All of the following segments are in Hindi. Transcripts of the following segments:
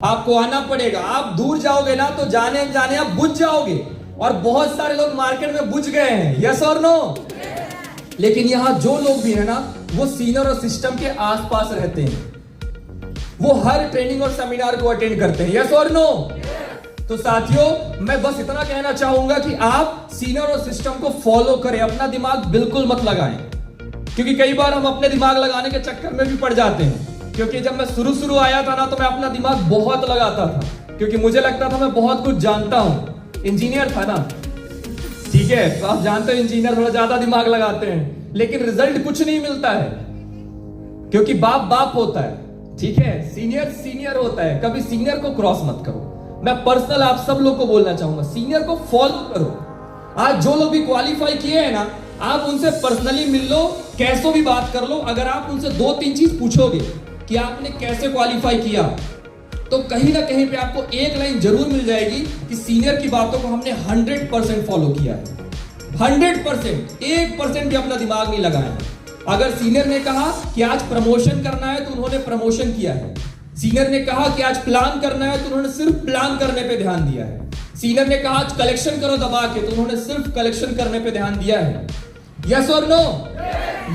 आपको आना पड़ेगा। आप दूर जाओगे ना तो जाने जाने आप बुझ जाओगे, और बहुत सारे लोग मार्केट में बुझ गए हैं। यस और नो? लेकिन यहां जो लोग भी है ना, वो सीनियर और सिस्टम के आसपास रहते हैं, वो हर ट्रेनिंग और सेमिनार को अटेंड करते हैं। यस और नो? तो साथियों, मैं बस इतना कहना चाहूंगा कि आप सीनियर और सिस्टम को फॉलो करें, अपना दिमाग बिल्कुल मत लगाएं, क्योंकि कई बार हम अपने दिमाग लगाने के चक्कर में भी पड़ जाते हैं। क्योंकि जब मैं शुरू आया था ना, तो मैं अपना दिमाग बहुत लगाता था, क्योंकि मुझे लगता था मैं बहुत कुछ जानता हूं। इंजीनियर था ना, ठीक है, तो आप जानते हो इंजीनियर थोड़ा ज्यादा दिमाग लगाते हैं, लेकिन रिजल्ट कुछ नहीं मिलता है, क्योंकि बाप होता है, ठीक है, सीनियर होता है। कभी सीनियर को क्रॉस मत करो। मैं पर्सनल आप सब लोग को बोलना चाहूंगा, सीनियर को फॉलो करो। आज जो लोग भी क्वालिफाई किए हैं ना, आप उनसे पर्सनली मिल लो, कैसे भी बात कर लो। अगर आप उनसे 2-3 चीज पूछोगे कि आपने कैसे क्वालिफाई किया, तो कहीं ना कहीं पे आपको एक लाइन जरूर मिल जाएगी कि सीनियर की बातों को हमने 100% फॉलो किया है। 100%, 1% भी अपना दिमाग नहीं लगाया। अगर सीनियर ने कहा कि आज प्रमोशन करना है, तो उन्होंने प्रमोशन किया है। सीनियर ने कहा कि आज प्लान करना है, तो उन्होंने सिर्फ प्लान करने पे ध्यान दिया है। सीनियर ने कहा आज कलेक्शन करो दबा के, तो उन्होंने सिर्फ कलेक्शन करने पे ध्यान दिया है। यस और नो?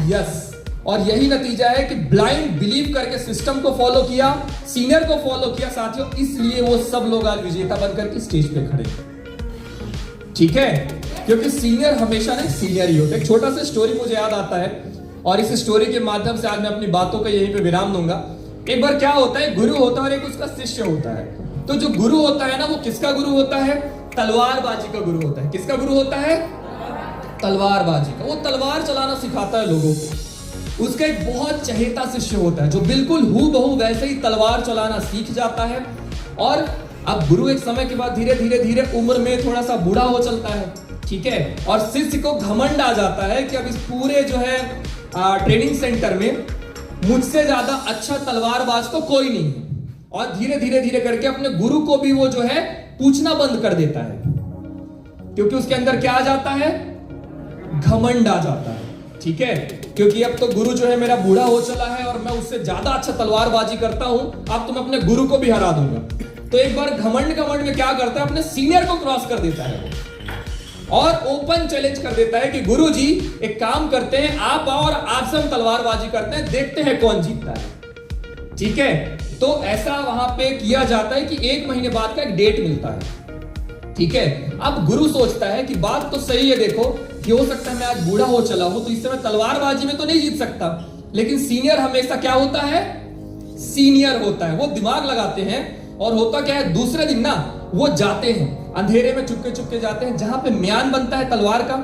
यस। और यही नतीजा है कि ब्लाइंड बिलीव करके सिस्टम को फॉलो किया, सीनियर को फॉलो किया साथियों, इसलिए वो सब लोग आज विजेता बनकर के स्टेज पे खड़े। ठीक है, क्योंकि सीनियर हमेशा ना सीनियर ही होते। एक छोटा सा स्टोरी मुझे याद आता है, और इस स्टोरी के माध्यम से आज मैं अपनी बातों को यहीं पे विराम दूंगा। एक बार क्या होता है, गुरु होता है और एक उसका शिष्य होता है। तो जो गुरु होता है ना, वो किसका गुरु होता है? तलवारबाजी का गुरु होता है। किसका गुरु होता है? तलवारबाजी का। वो तलवार चलाना सिखाता है लोगों को। उसका एक बहुत चहेता शिष्य होता है, जो बिल्कुल हूबहू वैसे ही तलवार चलाना सीख जाता है। और अब गुरु एक समय के बाद धीरे धीरे उम्र में थोड़ा सा बूढ़ा हो चलता है, ठीक है, और शिष्य को घमंड आ जाता है कि अब इस पूरे जो है ट्रेनिंग सेंटर में मुझसे ज्यादा अच्छा तलवारबाज तो कोई नहीं है। और धीरे करके अपने गुरु को भी वो जो है पूछना बंद कर देता है, क्योंकि उसके अंदर क्या आ जाता है? घमंड आ जाता है। ठीक है, क्योंकि अब तो गुरु जो है मेरा बूढ़ा हो चला है और मैं उससे ज्यादा अच्छा तलवारबाजी करता हूं, अब तो मैं अपने गुरु को भी हरा दूंगा। तो एक बार घमंड में क्या करता है, अपने सीनियर को क्रॉस कर देता है और ओपन चैलेंज कर देता है कि गुरुजी एक काम करते हैं, आप आओ और आपसे हम तलवारबाजी करते हैं, देखते हैं कौन जीतता है। ठीक है, तो ऐसा वहां पे किया जाता है कि 1 महीने बाद का एक डेट मिलता है। ठीक है, अब गुरु सोचता है कि बात तो सही है, देखो कि हो सकता है मैं आज बूढ़ा हो चला हूं, तो इस समय तलवारबाजी में तो नहीं जीत सकता, लेकिन सीनियर हमेशा क्या होता है? सीनियर होता है। वो दिमाग लगाते हैं, और होता क्या है, दूसरे दिन ना वो जाते हैं अंधेरे में, चुपके जाते हैं, जहां पे म्यान बनता है तलवार का,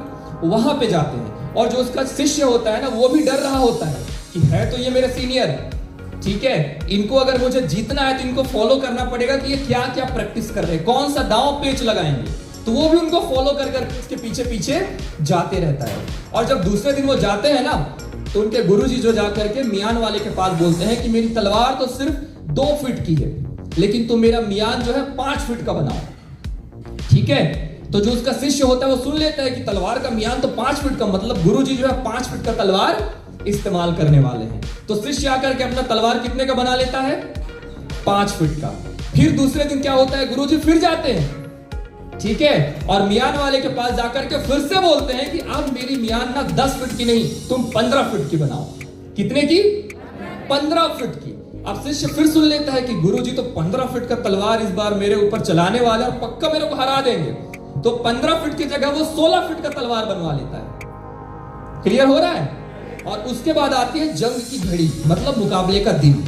वहां पे जाते हैं। और जो उसका शिष्य होता है ना, वो भी डर रहा होता है कि है तो ये मेरे सीनियर, ठीक है, इनको अगर मुझे जीतना है तो इनको फॉलो करना पड़ेगा कि ये क्या क्या प्रैक्टिस कर रहे हैं, कौन सा दांव पेच लगाएंगे। तो वो भी उनको फॉलो कर इसके पीछे जाते रहता है। और जब दूसरे दिन वो जाते हैं ना, तो उनके गुरुजी जो जाकर के मियान वाले के पास बोलते हैं कि मेरी तलवार तो सिर्फ 2 फीट की है, लेकिन तुम मेरा मियान जो है 5 फीट का बनाओ। ठीक है, तो जो उसका शिष्य होता है वो सुन लेता है कि तलवार का मियान तो 5 फीट का, मतलब गुरुजी जो है 5 फीट का तलवार इस्तेमाल करने वाले हैं। तो शिष्य आकर के अपना तलवार कितने का बना लेता है? 5 फीट का। फिर दूसरे दिन क्या होता है, गुरुजी फिर जाते हैं, ठीक है, और मियान वाले के पास जाकर के फिर से बोलते हैं कि अब मेरी मियान ना 10 फीट की नहीं, तुम 15 फीट की बनाओ। कितने की? 15 फीट की। अब शिष्य फिर सुन लेता है कि गुरुजी तो 15 फीट का तलवार इस बार मेरे ऊपर चलाने वाले और पक्का मेरे को हरा देंगे। तो 15 फीट की जगह वो 16 फीट का तलवार बनवा लेता है। क्लियर हो रहा है? और उसके बाद आती है जंग की घड़ी, मतलब मुकाबले का दिन।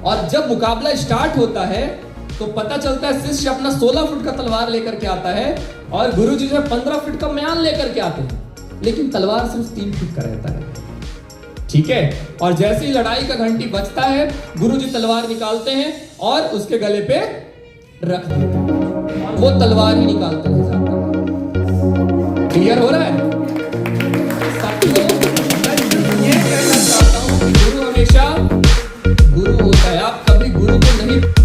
और जब मुकाबला स्टार्ट होता है तो पता चलता है शिष्य अपना 16 फीट का तलवार लेकर के आता है और गुरुजी जो है 15 फीट का म्यान लेकर के आते हैं, लेकिन तलवार सिर्फ 3 फीट का रहता है। ठीक है, और जैसे ही लड़ाई का घंटी बजता है, गुरुजी तलवार निकालते हैं और उसके गले पे रख देते हैं, वो तलवार ही निकालते हैं। क्लियर हो रहा है?